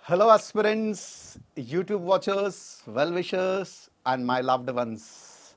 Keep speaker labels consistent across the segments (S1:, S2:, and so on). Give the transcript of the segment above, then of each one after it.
S1: Hello, aspirants, YouTube watchers, well wishers, and my loved ones.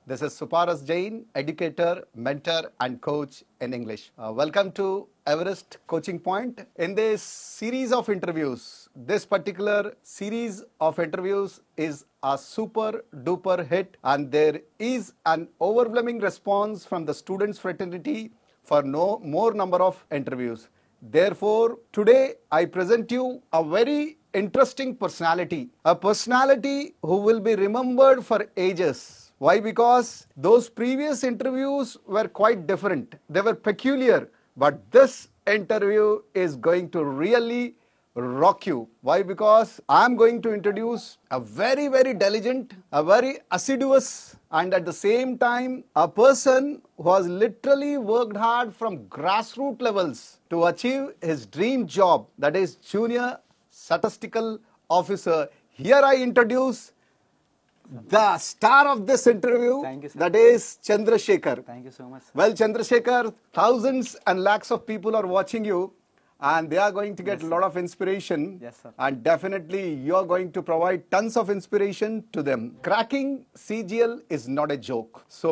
S1: This is Suparas Jain, educator, mentor, and coach in English. Welcome to Everest Coaching Point. In this series of interviews, this particular series of interviews is a super duper hit, and there is an overwhelming response from the students' fraternity for no more number of interviews. Therefore, today I present you a very interesting personality, a personality who will be remembered for ages. Why? Because those previous interviews were quite different. They were peculiar, but this interview is going to really rock you. Why? Because I'm going to introduce a very, very diligent, a very assiduous, and at the same time, a person who has literally worked hard from grassroots levels to achieve his dream job, that is Junior Statistical Officer. Here I introduce the star of this interview,
S2: Thank you, sir.
S1: that is Chandrasekhar.
S2: Thank you so much, sir.
S1: Well, Chandrasekhar, thousands and lakhs of people are watching you, and they are going to get a lot of inspiration.
S2: Yes, sir.
S1: And definitely, you are going to provide tons of inspiration to them. Cracking CGL is not a joke. So,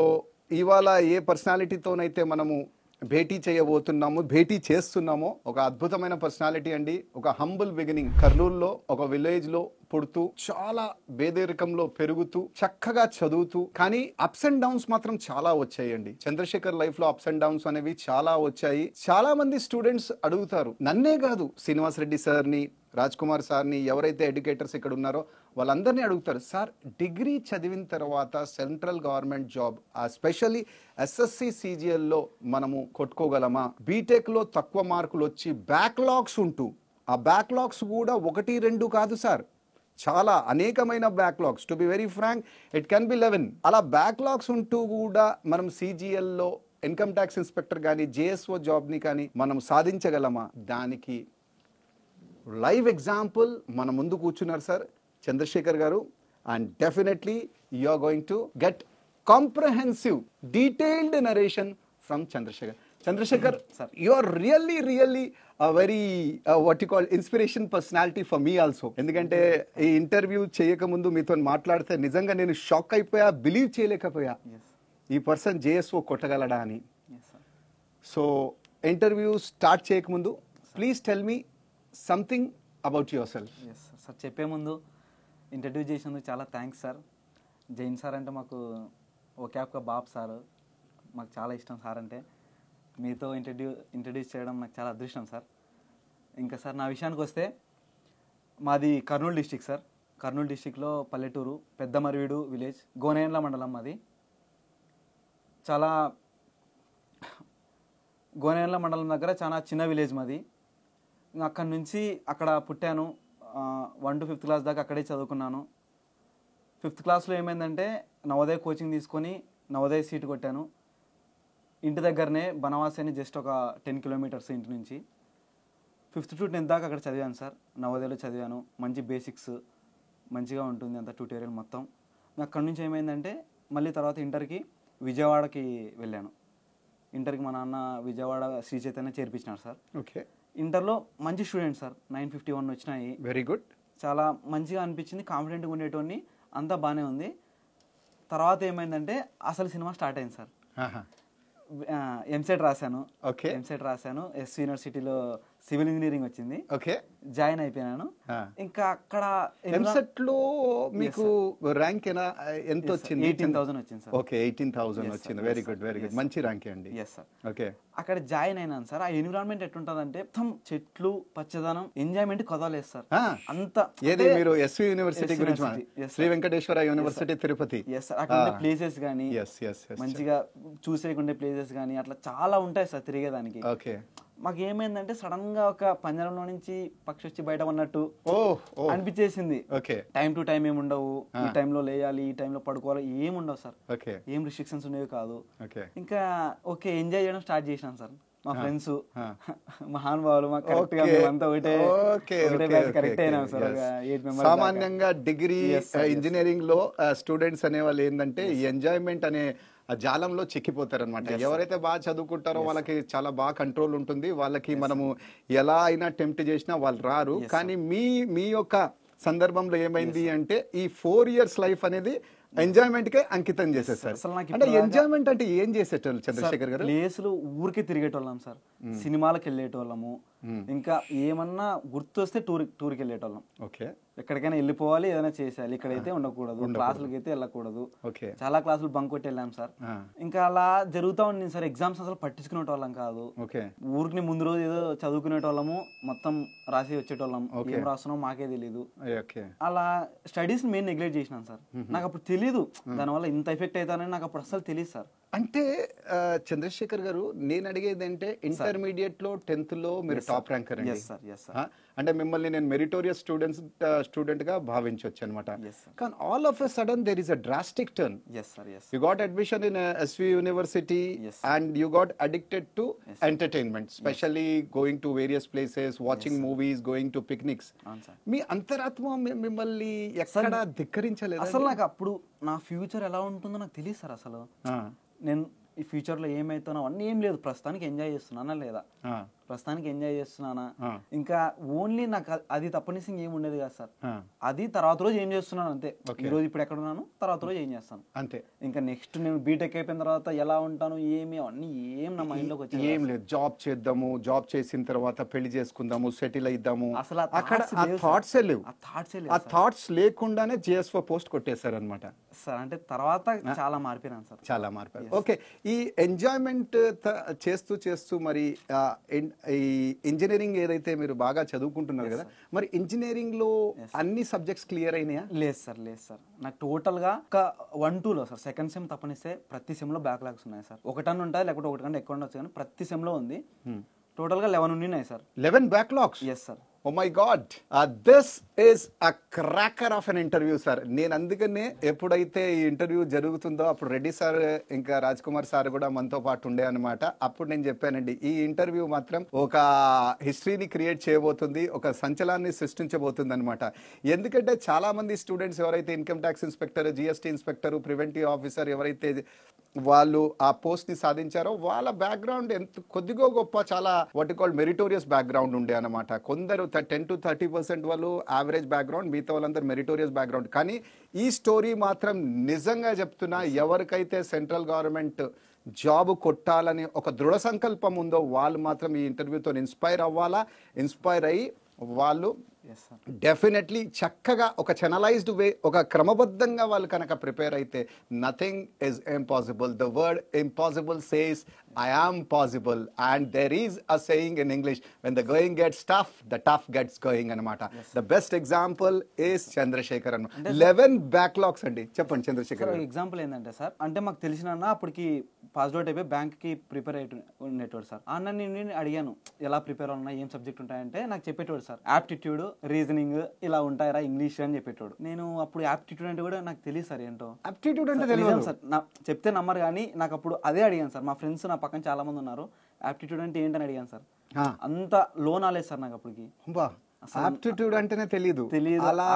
S1: ఇవాళ ఏ పర్సనాలిటీతోనైతే మనము భేటీ చేస్తున్నామో ఒక అద్భుతమైన personality అండి. ఒక humble beginning, కర్నూలులో ఒక village లో పుడుతూ చాలా పేదరికంలో పెరుగుతూ చక్కగా చదువుతూ, కానీ అప్స్ అండ్ డౌన్స్ మాత్రం చాలా వచ్చాయండి. చంద్రశేఖర్ లైఫ్ లో అప్స్ అండ్ డౌన్స్ అనేవి చాలా వచ్చాయి. చాలా మంది స్టూడెంట్స్ అడుగుతారు, నన్నే కాదు శ్రీనివాస్ రెడ్డి సార్ని, రాజ్ కుమార్ సార్ని, ఎవరైతే ఎడ్యుకేటర్స్ ఇక్కడ ఉన్నారో వాళ్ళందరినీ అడుగుతారు, సార్ డిగ్రీ చదివిన తర్వాత central government job, especially SSC సిజిఎల్లో మనము కొట్టుకోగలమా? బీటెక్లో తక్కువ మార్కులు వచ్చి బ్యాక్లాగ్స్ ఉంటూ, ఆ బ్యాక్లాగ్స్ కూడా 1-2 కాదు సార్, చాలా అనేకమైన backlogs. To be very frank, it can be 11. అలా బ్యాక్లాగ్స్ ఉంటూ కూడా మనం సిజిఎల్లో ఇన్కమ్ ట్యాక్స్ ఇన్స్పెక్టర్ కానీ జేఎస్ఓ జాబ్ని కానీ మనం సాధించగలమా? దానికి లైవ్ ఎగ్జాంపుల్ మన ముందు కూర్చున్నారు sir Chandrasekhar garu. And definitely you are going to get comprehensive detailed narration from Chandrasekhar. Chandrasekhar, you are really very what you call inspiration personality for me also. ఎందుకంటే ఈ ఇంటర్వ్యూ చేయకముందు మీతో మాట్లాడితే నిజంగా నేను షాక్ అయిపోయా, బిలీవ్ చేయలేకపోయా ఈ పర్సన్ జేఎస్ఓ కొట్టగలడా అని. సో ఇంటర్వ్యూ స్టార్ట్ చేయకముందు please tell me something about yourself.
S2: Sir చెప్పే ముందు ఇంట్రడ్యూస్ చేసినందుకు చాలా థ్యాంక్స్ సార్. జైన్ సార్ అంటే మాకు ఒకే ఒక్క బాబ్ సార్, మాకు చాలా ఇష్టం సార్ అంటే. మీతో ఇంట్రడ్యూస్ చేయడం నాకు చాలా అదృష్టం సార్. ఇంకా సార్ నా విషయానికి వస్తే, మాది కర్నూలు డిస్టిక్ సార్. కర్నూలు డిస్టిక్లో పల్లెటూరు పెద్దమరివీడు విలేజ్, గోనేండ్ల మండలం మాది. చాలా గోనేండ్ల మండలం దగ్గర చాలా చిన్న విలేజ్ మాది. అక్కడి నుంచి అక్కడ పుట్టాను. 1 to 5th క్లాస్ దాకా అక్కడే చదువుకున్నాను. 5th క్లాస్లో ఏమైందంటే నవోదయ కోచింగ్ తీసుకొని నవోదయ సీట్ కొట్టాను. ఇంటి దగ్గరనే బనవాసి అని జస్ట్ ఒక 10 kilometers ఇంటి నుంచి. 5th to 10th దాకా అక్కడ చదివాను సార్. నవోదయలో చదివాను. మంచి బేసిక్స్ మంచిగా ఉంటుంది అంత ట్యూటోరియల్ మొత్తం. అక్కడి నుంచి ఏమైందంటే మళ్ళీ తర్వాత ఇంటర్కి విజయవాడకి వెళ్ళాను. ఇంటర్కి మా నాన్న విజయవాడ శ్రీ చైతన్య చేర్పించినారు సార్.
S1: ఓకే.
S2: ఇంటర్లో మంచి స్టూడెంట్ సార్, 951 వచ్చినాయి.
S1: Very good.
S2: చాలా మంచిగా అనిపించింది, కాన్ఫిడెంట్గా ఉండేటోని, అంతా బాగానే ఉంది. తర్వాత ఏమైందంటే అసలు సినిమా స్టార్ట్ అయింది సార్. ఎంసెట్ రాశాను.
S1: ఓకే.
S2: ఎంసెట్ రాశాను. ఎస్ యూనివర్సిటీలో సివిల్ ఇంజనీరింగ్ వచ్చింది.
S1: ఓకే.
S2: జాయిన్ అయిపోయినాను. ఇంకా అక్కడ
S1: ఎంసెట్ లో మీకు ర్యాంక్ ఎంత వచ్చింది?
S2: 18,000 వచ్చింది సార్.
S1: ఓకే, 18,000 వచ్చింది. Very good, very good. మంచి ర్యాంక్ అండి.
S2: Yes sir.
S1: ఓకే.
S2: అక్కడ జాయిన్ అయినాను సార్. ఆ ఎన్విరాన్మెంట్ ఎట్లుంటదంటే మొత్తం చెట్లు, పచ్చదనం, ఎంజాయ్మెంట్ కదలేదు సార్. అంత
S1: ఏది మీరు ఎస్వి యూనివర్సిటీ గురించి, Sri Venkateswara university Tirupati.
S2: Yes sir. అక్కడ ప్లేసెస్ కానీ మంచిగా చూసేకుండే ప్లేసెస్ కానీ అట్లా చాలా ఉంటాయి సార్ తిరిగేదానికి.
S1: ఓకే.
S2: మాకు ఏమైందంటే సడన్ గా ఒక పంజరంలో నుంచి పక్షి వచ్చి బయట ఉన్నట్టు అనిపించేసింది. టైం టు టైం ఏముండవు, ఈ టైంలో లేయాలి, ఈ టైంలో పడుకోవాలి, ఏముండవు సార్. ఏం రిస్ట్రిక్షన్స్ ఉండేవి కాదు. ఇంకా ఓకే ఎంజాయ్ చేయడం స్టార్ట్ చేసినాం సార్. మా ఫ్రెండ్స్ మహానుభావులు, మా కరెక్ట్ గా మేమంతా కరెక్ట్ అయినాం సార్. 8 members.
S1: సామాన్యంగా డిగ్రీ ఇంజనీరింగ్ లో స్టూడెంట్స్ అనే వాళ్ళు ఏంటంటే ఎంజాయ్మెంట్ అనే ఆ జాలంలో చిక్కిపోతారనమాట. ఎవరైతే బాగా చదువుకుంటారో వాళ్ళకి చాలా బాగా కంట్రోల్ ఉంటుంది. వాళ్ళకి మనము ఎలా అయినా టెంప్ట్ చేసినా వాళ్ళు రారు. కానీ మీ యొక్క సందర్భంలో ఏమైంది అంటే ఈ 4 years లైఫ్ అనేది ఎంజాయ్మెంట్ కే అంకితం చేసేసారు.
S2: అసలు నాకు
S1: అంటే ఎంజాయ్మెంట్ అంటే ఏం చేసేటోళ్ళు చంద్రశేఖర్ గారు?
S2: ప్లేసులు ఊరికి తిరిగేటోళ్ళం సార్, సినిమాలకు వెళ్ళేటోళ్ళము, ఇంకా ఏమన్నా గుర్తొస్తే టూర్కి వెళ్ళేటోళ్ళం.
S1: ఓకే,
S2: ఎక్కడికైనా వెళ్ళిపోవాలి, ఏదైనా చేసేయాలి. ఇక్కడైతే ఉండకూడదు, క్లాసులకి అయితే వెళ్ళకూడదు.
S1: ఓకే,
S2: చాలా క్లాసులు బంక్ కొట్టి వెళ్ళాం సార్. ఇంకా అలా జరుగుతూ ఉంది సార్. ఎగ్జామ్స్ అసలు పట్టించుకునేటోళ్ళం కాదు.
S1: ఓకే,
S2: ఊరికి ముందు రోజు ఏదో చదువుకునేటోళ్ళము, మొత్తం రాసి వచ్చేటోళ్ళం. ఏం రాస్తున్నాం మాకే తెలీదు.
S1: ఓకే,
S2: అలా స్టడీస్ మెయిన్ నెగ్లెక్ట్ చేసినాను సార్. నాకు అప్పుడు తెలీదు దానివల్ల ఇంత ఎఫెక్ట్ అవుతానని నాకు అప్పుడు అసలు తెలియదు సార్.
S1: అంటే చంద్రశేఖర్ గారు, నేను అడిగేది అంటే ఇంటర్మీడియట్ లో 10th లో మీరు టాప్ ర్యాంకర్ అండి. అంటే మిమ్మల్ని నేను మెరిటోరియస్ స్టూడెంట్ గా భావించవచ్చు అనమాట. కానీ all of a sudden there is a drastic turn. You got admission in SV university and you got addicted to entertainment, specially going to various places, watching movies, going to picnics. మీ అంతరాత్మ మిమ్మల్ని ఎక్కడ ధిక్కరించలేదు?
S2: అసలు నాకు అప్పుడు నా future ఎలా ఉంటుందో నాకు తెలియదు సార్. అసలు నేను ఈ ఫ్యూచర్ లో ఏమైతానో అవన్నీ ఏం లేదు. ప్రస్తుతానికి ఎంజాయ్ చేస్తున్నానా లేదా, ప్రస్తుతానికి ఎంజాయ్ చేస్తున్నానా, ఇంకా ఓన్లీ నాకు అది తప్పనిసి ఏం ఉండేది కాదు సార్. అది తర్వాత రోజు ఏం చేస్తున్నాను అంతే. ఈ రోజు ఇప్పుడు ఎక్కడ ఉన్నాను, తర్వాత రోజు ఏం చేస్తాను అంతే. ఇంకా నెక్స్ట్ నేను బీటెక్ అయిపోయిన తర్వాత ఎలా ఉంటాను ఏమి అవన్నీ ఏం నా మైండ్ లోకి వచ్చి
S1: ఏం లేదు. జాబ్ చేద్దాము, జాబ్ చేసిన తర్వాత పెళ్లి చేసుకుందాము, సెటిల్ అయిద్దాము,
S2: అసలు
S1: అక్కడ ఆ థాట్సే లేవు. ఆ థాట్స్ లేకుండానే జిఎస్ఓ పోస్ట్ కొట్టేశారు అనమాట
S2: సార్. అంటే తర్వాత చాలా మారిపోయినాను సార్, చాలా
S1: మారిపోయారు. ఓకే, ఈ ఎంజాయ్మెంట్ చేస్తూ చేస్తూ మరి ఈ ఇంజనీరింగ్ ఏదైతే మీరు బాగా చదువుకుంటున్నారు కదా, మరి ఇంజనీరింగ్ లో అన్ని సబ్జెక్ట్స్ క్లియర్ అయినాయా?
S2: లేదు సార్, లేదు సార్. నాకు టోటల్ గా ఒక 1-2 లో సార్, సెకండ్ సెమ్ తప్పనిస్తే ప్రతి సెమ్ లో బ్యాక్లాగ్స్ ఉన్నాయి సార్. ఒకటన్నా ఉంటుంది, లేకపోతే ఒకటి కంటే ఎక్కువ ఉండొచ్చు, కానీ ప్రతి సెమ్ లో ఉంది. టోటల్ గా 11 ఉన్నాయి sir.
S1: 11 backlogs?
S2: Yes sir.
S1: Oh my god, this is a cracker of an interview sir. నేను అందుకనే ఎప్పుడైతే ఈ ఇంటర్వ్యూ జరుగుతుందో అప్పుడు రెడ్డి సార్ ఇంకా రాజ్ కుమార్ సార్ కూడా మనతో పాటు ఉండే అనమాట. అప్పుడు నేను చెప్పానండి, ఈ ఇంటర్వ్యూ మాత్రం ఒక హిస్టరీని క్రియేట్ చేయబోతుంది, ఒక సంచలనాన్ని సృష్టించబోతుంది అనమాట. ఎందుకంటే చాలా మంది స్టూడెంట్స్ ఎవరైతే income tax inspector, GST inspector, preventive officer ఎవరైతే వాళ్ళు ఆ పోస్ట్ ని సాధించారో వాళ్ళ బ్యాక్గ్రౌండ్ ఎంత కొద్దిగో గొప్ప చాలా what you call meritorious background ఉండే అనమాట. కొందరు 10 to 30% వాళ్ళు యావరేజ్ బ్యాక్గ్రౌండ్, మిగతా వాళ్ళందరూ మెరిటోరియస్ బ్యాక్గ్రౌండ్. కానీ ఈ స్టోరీ మాత్రం నిజంగా చెప్తున్నా, ఎవరికైతే సెంట్రల్ గవర్నమెంట్ జాబ్ కొట్టాలని ఒక దృఢ సంకల్పం ఉందో వాళ్ళు మాత్రం ఈ ఇంటర్వ్యూతో ఇన్స్పైర్ అవ్వాలా. ఇన్స్పైర్ అయ్యి వాళ్ళు డెఫినెట్లీ చక్కగా ఒక ఛానలైజ్డ్ వే, ఒక క్రమబద్ధంగా వాళ్ళు కనుక ప్రిపేర్ అయితే nothing is impossible. The word impossible says I am possible, and there is a saying in English, when the going gets tough, the tough gets going అనమాట. The best example is Chandrasekhar అన్న. 11 backlogs అండి. చెప్పండి Chandrasekhar.
S2: Example ఏంటంటే sir, అంటే మాకు తెలిసిన అన్న అప్పటికి పాస్ అవుట్ అయిపోయి బ్యాంక్ కి ప్రిపేర్ అయ్యి ఉండేటోడు సార్. అన్న నేను అడిగాను ఎలా ప్రిపేర్ అవునా, ఏం సబ్జెక్ట్ ఉంటాయంటే నాకు చెప్పేటోడు సార్, యాప్టిట్యూడ్, రీజనింగ్ ఇలా ఉంటాయరా ఇంగ్లీష్ అని చెప్పేటోడు. నేను అప్పుడు యాప్టిట్యూడ్ అంటే కూడా నాకు తెలియదు సార్ ఏంటో.
S1: యాప్టిట్యూడ్ అంటే తెలియదు
S2: సార్, చెప్తే నమ్మరు, కానీ నాకు అప్పుడు అదే అడిగాను సార్. మా ఫ్రెండ్స్ నా పక్కన చాలా మంది ఉన్నారు, యాప్టిట్యూడ్ అంటే ఏంటని అడిగాను సార్. అంత లో నాలెడ్జ్ సార్ నాకు అప్పటికి.
S1: ఆప్టిట్యూడ్ అంటేనే తెలియదు.
S2: అలా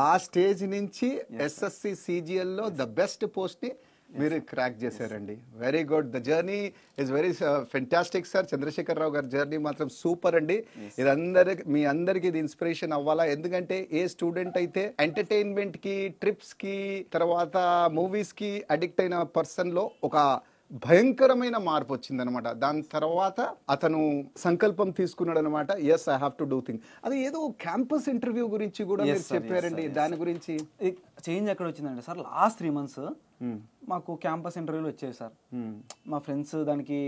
S1: ఆ స్టేజ్ నుంచి ఎస్ఎస్సి సిజిఎల్ లో ద బెస్ట్ పోస్ట్ ని మీరు క్రాక్ చేశారండి. Very good. The journey is very fantastic sir. Chandrashekar Rao గారి జర్నీ మాత్రం సూపర్ అండి. ఇది మీ అందరికి ఇది ఇన్స్పిరేషన్ అవ్వాలా. ఎందుకంటే ఏ స్టూడెంట్ అయితే ఎంటర్టైన్మెంట్ కి, ట్రిప్స్ కి, తర్వాత మూవీస్ కి అడిక్ట్ అయిన పర్సన్ లో ఒక భయంకరమైన మార్పు వచ్చిందనమాట. దాని తర్వాత అతను సంకల్పం తీసుకున్నాడు అనమాట, yes I have to do thing. అది ఏదో క్యాంపస్ ఇంటర్వ్యూ గురించి కూడా మీరు చెప్పారండి, దాని గురించి
S2: చేంజ్ ఎక్కడ వచ్చిందంటే సార్, లాస్ట్ 3 months మాకు క్యాంపస్ ఇంటర్వ్యూలు వచ్చాయి సార్. మా ఫ్రెండ్స్ దానికి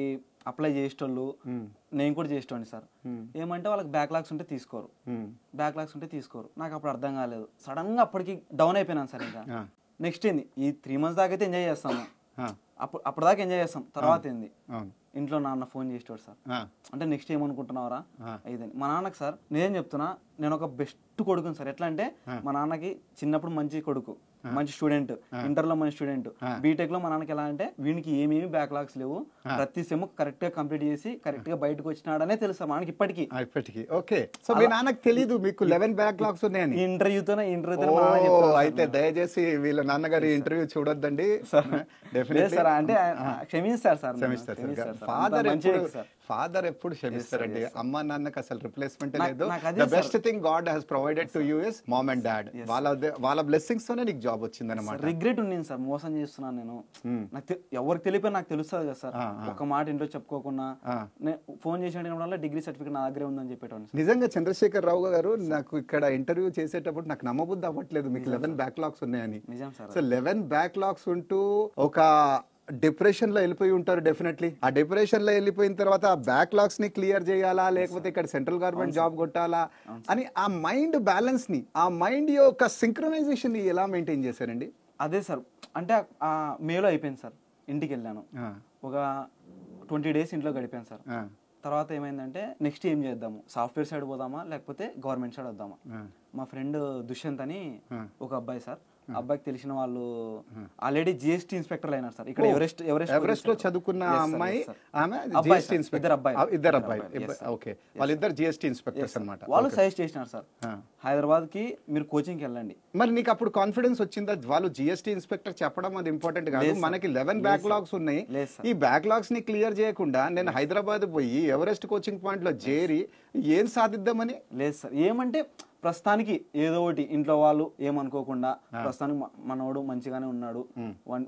S2: అప్లై చేసేటోళ్ళు, నేను కూడా చేసేటోండి సార్. ఏమంటే వాళ్ళకి బ్యాక్లాగ్స్ ఉంటే తీసుకోరు, బ్యాక్లాగ్స్ ఉంటే తీసుకోరు. నాకు అప్పుడు అర్థం కాలేదు. సడన్ గా అప్పటికి డౌన్ అయిపోయినాను సార్. ఇంకా నెక్స్ట్ ఏంది, ఈ 3 months దాకా అయితే ఎంజాయ్ చేస్తాము, అప్పుడు దాకా ఎంజాయ్ చేస్తాం, తర్వాత ఏంది ఇంట్లో నాన్న ఫోన్ చేసేవాడు సార్.
S1: ఆ,
S2: అంటే నెక్స్ట్ ఏమనుకుంటున్నావరా ఇదని. మా నాన్నకి సార్ నిజం చెప్తున్నా, నేను ఒక బెస్ట్ కొడుకుని సార్. ఎట్లా అంటే మా నాన్నకి చిన్నప్పుడు మంచి కొడుకు, మంచి స్టూడెంట్, ఇంటర్ లో మంచి స్టూడెంట్, బీటెక్ లో మా నాన్నకి ఎలా అంటే వీనికి ఏమేమి బ్యాక్లాగ్స్ లేవు, ప్రతి సెమ్ కరెక్ట్ గా కంప్లీట్ చేసి కరెక్ట్ గా బయటకు వచ్చినాడనే తెలుసు మా నాన్నకి ఇప్పటికీ.
S1: ఇప్పటికి ఓకే. సో మీ నాన్నకి తెలీదు మీకు 11 బ్యాక్లాగ్స్ ఉన్నాయని?
S2: ఇంటర్వ్యూతోనే
S1: అయితే దయచేసి వీళ్ళ నాన్నగారి ఇంటర్వ్యూ చూడొద్దండి.
S2: సార్. అంటే క్షమిస్తారు సార్.
S1: ఫాదర్ ఎప్పుడు క్షమిస్తారండి. అమ్మ నాన్నకి అసలు రిప్లేస్మెంట్ లేదు. The best thing God has provided to you is mom and dad. వాళ్ళ బ్లెస్సింగ్స్ తోనే నీకు జాబ్ వచ్చింది అనమాట.
S2: రిగ్రెట్ ఉంది సార్, మోసం చేస్తున్నాను నేను. నాకు ఎవరికి తెలిపి నాకు తెలుస్తుంది కదా సార్. ఒక మాట ఇంట్లో చెప్పుకోకుండా ఫోన్ చేసిన డిగ్రీ సర్టిఫికేట్ నా దగ్గరే ఉందని చెప్పేటోని.
S1: నిజంగా చంద్రశేఖర్ రావు గారు నాకు ఇక్కడ ఇంటర్వ్యూ చేసేటప్పుడు నాకు నమ్మబుద్ధి అవ్వట్లేదు మీకు 11 బ్యాక్లాగ్స్ ఉన్నాయని.
S2: నిజం సార్.
S1: సో 11 బ్యాక్లాగ్స్ ఉంటూ ఒక డిప్రెషన్ లో వెళ్ళిపోయి ఉంటారు డెఫినెట్లీ. ఆ డిప్రెషన్ లో వెళ్ళిపోయిన తర్వాత ఆ బ్యాక్లాగ్స్ ని క్లియర్ చేయాలా, లేకపోతే ఇక్కడ సెంట్రల్ గవర్నమెంట్ జాబ్ కొట్టాలా అని ఆ మైండ్ బ్యాలెన్స్ ని, ఆ మైండ్ యొక్క సింక్రనైజేషన్ ని ఎలా మెయింటైన్ చేశారండి?
S2: అదే సార్, అంటే మేలో అయిపోయింది సార్. ఇంటికి వెళ్ళాను, ఒక 20 days ఇంట్లో గడిపాను సార్. తర్వాత ఏమైందంటే నెక్స్ట్ ఏం చేద్దాము, సాఫ్ట్వేర్ సైడ్ పోదామా లేకపోతే గవర్నమెంట్ సైడ్ వద్దామా. మా ఫ్రెండ్ దుష్యంత్ అని ఒక అబ్బాయి సార్, అబ్బాయికి తెలిసిన వాళ్ళు ఆల్రెడీ జిఎస్టీ ఇన్స్పెక్టర్ అయినారు సార్. ఇక్కడ
S1: ఎవరెస్ట్ లో చదువుకున్న అమ్మాయి, ఆమె జిఎస్టీ ఇన్స్పెక్టర్. ఇద్దరు అబ్బాయి, ఓకే, వాళ్ళిద్దరు జిఎస్టీ ఇన్స్పెక్టర్స్ అన్నమాట.
S2: వాళ్ళు సజెస్ట్ చేసినారు సార్, హైదరాబాద్ కి మీరు కోచింగ్ కి వెళ్ళండి.
S1: మరి నీకు అప్పుడు కాన్ఫిడెన్స్ వచ్చిందా? వాళ్ళు జిఎస్టీ ఇన్స్పెక్టర్ చెప్పడం అది ఇంపార్టెంట్ కాదు, మనకి 11 బ్యాక్లాగ్స్ ఉన్నాయి, ఈ బ్యాక్లాగ్స్ ని క్లియర్ చేయకుండా నేను హైదరాబాద్ పోయి ఎవరెస్ట్ కోచింగ్ పాయింట్ లో చేరి ఏం సాధిద్దామని?
S2: లేదు సార్, ఏమంటే ప్రస్తుతానికి ఏదో ఒకటి ఇంట్లో వాళ్ళు ఏమనుకోకుండా ప్రస్తుతానికి మనోడు మంచిగానే ఉన్నాడు,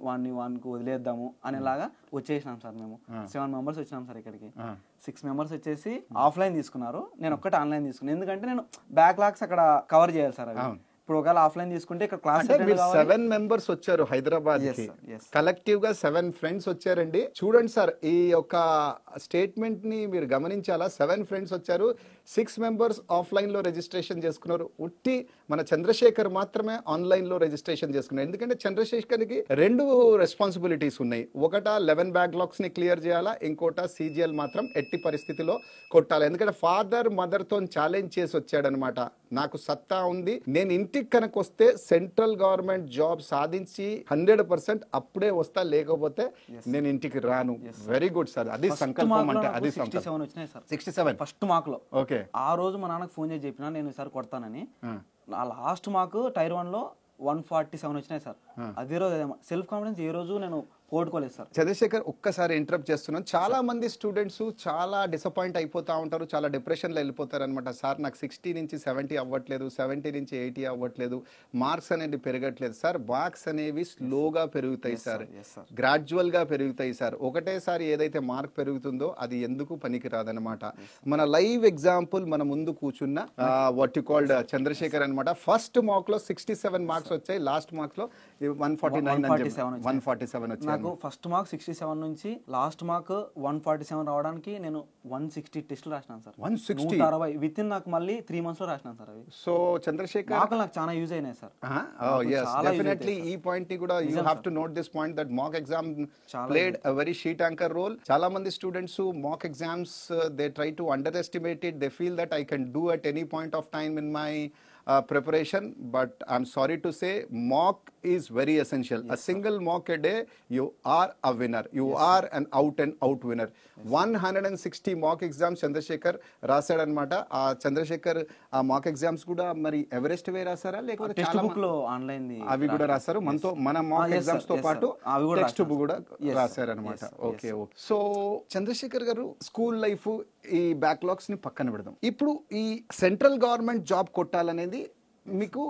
S2: వానికి వదిలేద్దాము అనేలాగా వచ్చేసినాం సార్. మేము 7 members వచ్చినాం సార్. ఇక్కడికి 6 members వచ్చేసి ఆఫ్లైన్ తీసుకున్నారు, నేను ఒక్కటి ఆన్లైన్ తీసుకున్నాను. ఎందుకంటే నేను బ్యాక్లాగ్స్ అక్కడ కవర్ చేయాలి సార్. అవి ఇప్పుడు ఒకవేళ ఆఫ్లైన్ తీసుకుంటే ఇక్కడ క్లాస్
S1: 7 members వచ్చారు హైదరాబాద్ కి, కలెక్టివ్ గా 7 friends వచ్చారండి. చూడండి సార్, ఈ యొక్క స్టేట్మెంట్ ని మీరు గమనించాలా. 7 friends వచ్చారు, 6 members ఆఫ్లైన్ లో రిజిస్ట్రేషన్ చేసుకున్నారు. ఉట్టి మన చంద్రశేఖర్ మాత్రమే ఆన్లైన్ లో రిజిస్ట్రేషన్ చేసుకున్నారు. ఎందుకంటే చంద్రశేఖర్ కి 2 రెస్పాన్సిబిలిటీస్ ఉన్నాయి. ఒకట 11 బ్యాక్లాగ్స్ ని క్లియర్ చేయాలా, ఇంకోట సిజిఎల్ మాత్రం ఎట్టి పరిస్థితిలో కొట్టాలి. ఎందుకంటే ఫాదర్ మదర్ తో ఛాలెంజ్ చేసి వచ్చాడనమాట. నాకు సత్తా ఉంది, నేను ఇంటికి కనుక వస్తే సెంట్రల్ గవర్నమెంట్ జాబ్ సాధించి 100% అప్పుడే వస్తా, లేకపోతే నేను ఇంటికి రాను. వెరీ గుడ్ సార్, అది సంకల్పం అంటే. అది
S2: 67 వచ్చినాయి సార్.
S1: 67
S2: ఫస్ట్ మార్క్ లో.
S1: ఓకే,
S2: ఆ రోజు మా నాన్నకు ఫోన్ చేసి చెప్పినా నేను ఈసారి కొడతానని. నా లాస్ట్ మార్క్ టైర్ 1 లో 147 వచ్చినాయి సార్. అదే రోజు సెల్ఫ్ కాన్ఫిడెన్స్ ఏ రోజు నేను పోగొట్టుకోలేదు సార్.
S1: చంద్రశేఖర్, ఒక్కసారి ఇంటరప్ట్ చేస్తున్నాను. చాలా మంది స్టూడెంట్స్ చాలా డిసప్పాయింట్ అయిపోతా ఉంటారు, చాలా డిప్రెషన్లో వెళ్ళిపోతారు అనమాట. సార్ నాకు 60 నుంచి 70 అవ్వట్లేదు, 70 నుంచి 80 అవ్వట్లేదు, మార్క్స్ అనేది పెరగట్లేదు. సార్ మార్క్స్ అనేవి స్లోగా పెరుగుతాయి సార్, గ్రాడ్యువల్ గా పెరుగుతాయి సార్. ఒకటేసారి ఏదైతే మార్క్ పెరుగుతుందో అది ఎందుకు పనికి రాదనమాట. మన లైవ్ ఎగ్జాంపుల్ మన ముందు కూర్చున్న వాట్ యు కాల్డ్ చంద్రశేఖర్ అనమాట. ఫస్ట్ మార్క్ లో 67 మార్క్స్ వచ్చాయి, లాస్ట్ మార్క్స్ లో 147 వచ్చాయి.
S2: నాకు ఫస్ట్ మార్క్ 67 నుంచి లాస్ట్ మార్క్ 147 రావడానికి నేను 160 టెస్టులు రాసినాను సార్. 160 విత్ ఇన్ నాకు మళ్ళీ 3 months లో రాసినాను సార్ అవి.
S1: సో చంద్రశేఖర్,
S2: నాకు చాలా యూజ్ అయినాయి సార్.
S1: డెఫినెట్లీ ఈ పాయింట్ ని కూడా you have to note this point that mock exam played a very sheet anchor role. చాలా మంది students mock exams they try to underestimate it. They feel that I can do at any point of time in my preparation, but I'm sorry to say mock is very essential. A single mock a day, you are a winner. You are an out and out winner. 160 mock exams Chandrasekhar రాశాడు అనమాట. ఆ చంద్రశేఖర్ ఆ mock exams కూడా మరి Everest వే రాసారా లేకపోతే
S2: text book లో online
S1: అవి కూడా రాశారు మనతో? మన మాక్ ఎగ్జామ్స్ తో పాటు టెక్స్ట్ బుక్ కూడా రాశారనమాట. Okay okay. సో చంద్రశేఖర్ గారు, స్కూల్ లైఫ్ ఈ బ్యాక్లాగ్స్ ని పక్కన పెడదాం. ఇప్పుడు ఈ సెంట్రల్ గవర్నమెంట్ జాబ్ కొట్టాలనేది మీకు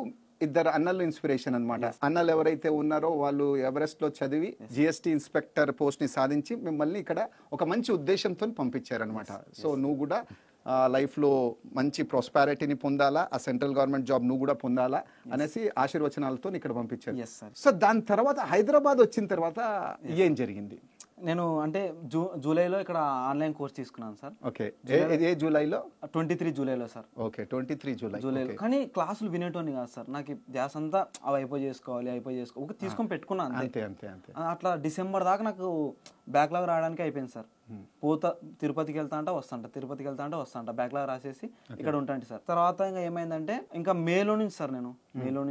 S1: ఇద్దరు అన్నలు ఇన్స్పిరేషన్ అనమాట. అన్నలు ఎవరైతే ఉన్నారో వాళ్ళు ఎవరెస్ట్ లో చదివి జిఎస్టీ ఇన్స్పెక్టర్ పోస్ట్ ని సాధించి మిమ్మల్ని ఇక్కడ ఒక మంచి ఉద్దేశంతో పంపించారనమాట. సో నువ్వు కూడా లైఫ్ లో మంచి ప్రాస్పారిటీని పొందాలా, ఆ సెంట్రల్ గవర్నమెంట్ జాబ్ నువ్వు కూడా పొందాలా అనేసి ఆశీర్వచనాలతో ఇక్కడ పంపించారు. సో దాని తర్వాత హైదరాబాద్ వచ్చిన తర్వాత ఏం జరిగింది?
S2: నేను అంటే జూలైలో ఇక్కడ ఆన్లైన్ కోర్స్ తీసుకున్నాను సార్.
S1: ఓకే, ఏ జూలైలో?
S2: 23 జూలైలో సార్.
S1: ఓకే, 23
S2: జూలైలో. కానీ క్లాసులు వినేటోని కాదు సార్, నాకు ధ్యాస అంతా అవి అయిపోయి చేసుకోవాలి ఒక తీసుకొని పెట్టుకున్నాను అంతే. అట్లా డిసెంబర్ దాకా నాకు బ్యాక్లాగ్ రావడానికి అయిపోయింది సార్. తిరుపతికి వెళ్తా అంటే వస్తాంట బ్యాక్లాగ్ రాసేసి ఇక్కడ ఉంటాంటి సార్. తర్వాత ఇంకా ఏమైందంటే ఇంకా మేలో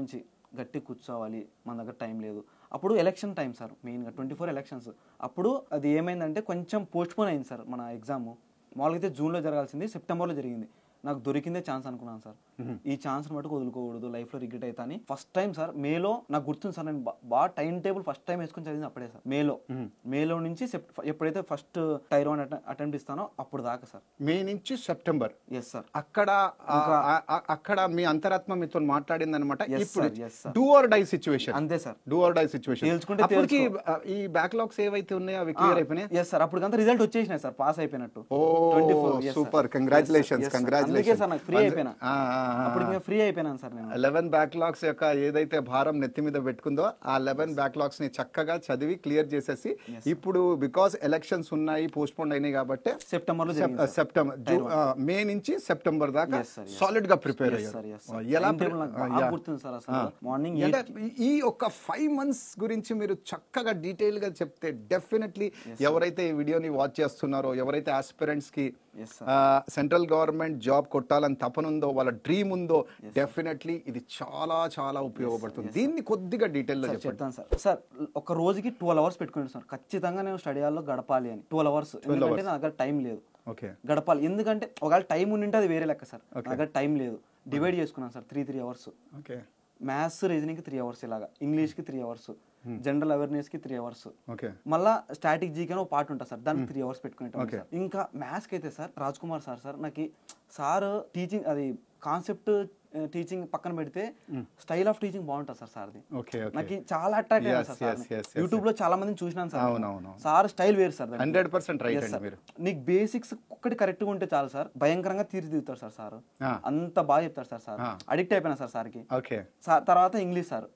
S2: నుంచి గట్టి కూర్చోవాలి, మన దగ్గర టైం లేదు. అప్పుడు ఎలక్షన్ టైం సార్, మెయిన్గా 24 ఎలక్షన్స్. అప్పుడు అది ఏమైందంటే కొంచెం పోస్ట్పోన్ అయింది సార్ మన ఎగ్జామ్. మామూలుగా అయితే జూన్లో జరగాల్సింది, సెప్టెంబర్లో జరిగింది. నాకు దొరికిందే ఛాన్స్ అనుకున్నాను సార్. ఈ ఛాన్స్ మటుకు వదులుకోకూడదు, లైఫ్లో రిగ్రెట్ అవుతా అని ఫస్ట్ టైం సార్ మేలో నాకు గుర్తుంది సార్. నేను బాగా టైం టేబుల్ ఫస్ట్ టైం వేసుకుని చదివింది అప్పుడే సార్. మేలో నుంచి ఎప్పుడైతే ఫస్ట్ టైర్ 1 అటెంప్ట్ ఇస్తానో అప్పుడు దాకా సార్.
S1: మే నుంచి సెప్టెంబర్.
S2: Yes sir.
S1: అక్కడ మీ అంతరాత్మ మీతో మాట్లాడింది అనమాట. ఇప్పుడు డూ ఆర్ డై సిచ్యువేషన్.
S2: అంతే sir,
S1: do or die situation.
S2: తెలుసుకుంటే
S1: ఈ బ్యాక్లాగ్స్ ఏవైతే ఉన్నాయో అవి క్లియర్ అయిపోయినాయి.
S2: ఎస్ సార్, అప్పటికంతా రిజల్ట్ వచ్చేసినాయి సార్, పాస్ అయిపోయినట్టు.
S1: Super, congratulations.
S2: అందుకే సార్ నాకు ఫ్రీ అయిపోయినా. అప్పుడు ఫ్రీ అయిపోయినాను సార్ నేను.
S1: 11 బ్యాక్లాగ్స్ యొక్క ఏదైతే భారం నెత్తి మీద పెట్టుకుందో ఆ 11 బ్యాక్లాగ్స్ ని చక్కగా చదివి క్లియర్ చేసేసి ఇప్పుడు బికాస్ ఎలక్షన్స్ ఉన్నాయి, పోస్ట్ పోన్ అయినాయి కాబట్టి సెప్టెంబర్ మే నుంచి సెప్టెంబర్ దాకా సాలిడ్ గా ప్రిపేర్ అయ్యారు. ఎలా
S2: గుర్తుంది సార్ అసలు మార్నింగ్
S1: ఈ ఒక 5 months గురించి మీరు చక్కగా డీటెయిల్ గా చెప్తే డెఫినెట్లీ ఎవరైతే ఈ వీడియోని వాచ్ చేస్తున్నారో, ఎవరైతే ఆస్పిరెంట్స్ కి సెంట్రల్ గవర్నమెంట్ జాబ్ కొట్టాలని తపన ఉందో, వాళ్ళ డ్రీమ్ ఉందో, డెఫినెట్లీ ఇది చాలా చాలా ఉపయోగపడుతుంది. దీన్ని కొద్దిగా డీటెయిల్ లో
S2: చెప్తాను సార్. సార్ ఒక రోజుకి 12 hours పెట్టుకున్నాను సార్, ఖచ్చితంగా నేను స్టడీ హాల్లో గడపాలి అని. 12 hours, ఎందుకంటే నా దగ్గర టైం లేదు, గడపాలి. ఎందుకంటే ఒకవేళ టైం ఉండింటే అది వేరే లెక్క సార్, నా దగ్గర టైం లేదు. డివైడ్ చేసుకున్నాను సార్ 3 hours. మ్యాథ్స్ రీజనింగ్ కి 3 hours, ఇలాగా ఇంగ్లీష్ కి 3 hours, జనరల్ అవేర్నెస్ కి 3 hours, మళ్ళా స్టాటిక్ జీకే అని ఒక పార్ట్ ఉంటుంది సార్, దానికి 3 hours పెట్టుకునేటాం. ఇంకా మ్యాథ్స్ కి అయితే సార్ రాజ్ కుమార్ సార్ నాకు సార్ టీచింగ్, అది కాన్సెప్ట్ టీచింగ్ పక్కన పెడితే స్టైల్ ఆఫ్ టీచింగ్ బాగుంటుంది సార్ సార్ది. నాకు చాలా అట్రాక్ట్ అయ్యాను సార్. యూట్యూబ్ లో చాలా మందిని చూసినాను సార్. సార్ స్టైల్ వేరు సార్,
S1: 100%
S2: నీకు బేసిక్స్ ఒక్కటి కరెక్ట్ గా ఉంటే చాలు సార్, భయంకరంగా తీర్చిదిద్దుతారు సార్. సార్ అంత బాగా చెప్తారు సార్. సార్ అడిక్ట్ అయిపోయినా సార్ సార్కి. తర్వాత ఇంగ్లీష్ సార్,